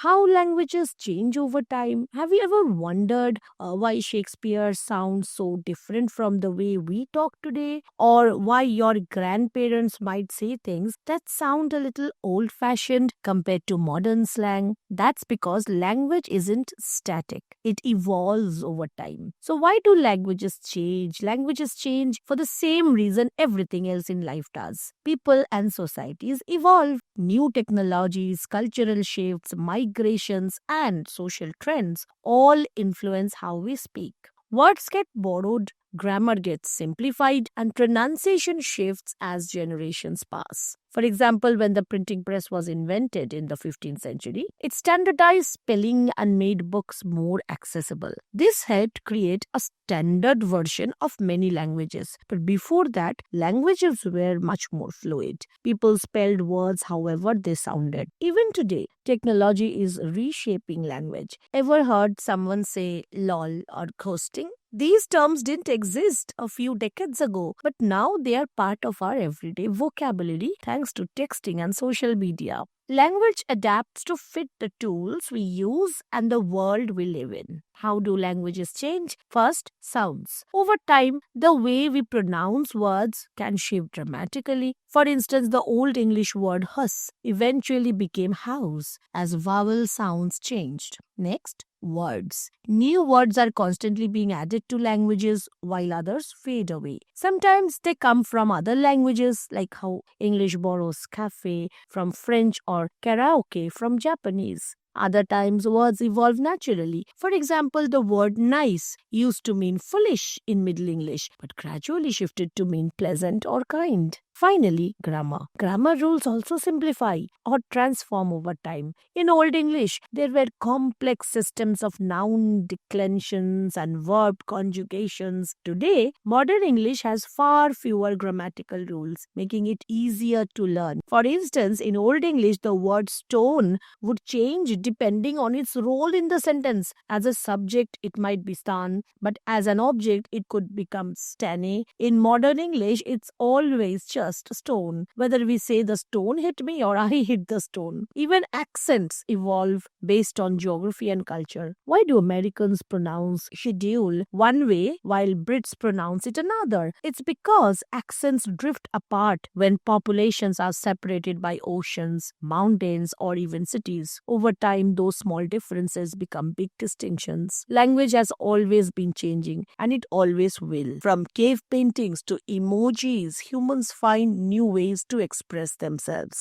how languages change over time. Have you ever wondered why Shakespeare sounds so different from the way we talk today? Or why your grandparents might say things that sound a little old fashioned compared to modern slang? That's because language isn't static, it evolves over time. So, why do languages change? Languages change for the same reason everything else in life does. People and societies evolve. New technologies, cultural shifts, migrations, and social trends all influence how we speak. Words get borrowed, grammar gets simplified, and pronunciation shifts as generations pass. For example, when the printing press was invented in the 15th century, it standardized spelling and made books more accessible. This helped create a standard version of many languages. But before that, languages were much more fluid. People spelled words however they sounded. Even today, technology is reshaping language. Ever heard someone say lol or ghosting? These terms didn't exist a few decades ago, but now they are part of our everyday vocabulary thanks to texting and social media. Language adapts to fit the tools we use and the world we live in. How do languages change? First, sounds. Over time, the way we pronounce words can shift dramatically. For instance, the Old English word hus eventually became house as vowel sounds changed. Next, words. New words are constantly being added to languages while others fade away. Sometimes they come from other languages, like how English borrows cafe from French or karaoke from Japanese. Other times, words evolve naturally. For example, the word nice used to mean foolish in Middle English, but gradually shifted to mean pleasant or kind. Finally, grammar. Grammar rules also simplify or transform over time. In Old English, there were complex systems of noun declensions and verb conjugations. Today, modern English has far fewer grammatical rules, making it easier to learn. For instance, in Old English, the word stone would change depending on its role in the sentence. As a subject, it might be stan, but as an object, it could become stane. In modern English, it's always just stone, whether we say the stone hit me or I hit the stone. Even accents evolve based on geography and culture. Why do Americans pronounce schedule one way while Brits pronounce it another? It's because accents drift apart when populations are separated by oceans, mountains, or even cities. Over time, those small differences become big distinctions. Language has always been changing, and it always will. From cave paintings to emojis, humans find new ways to express themselves.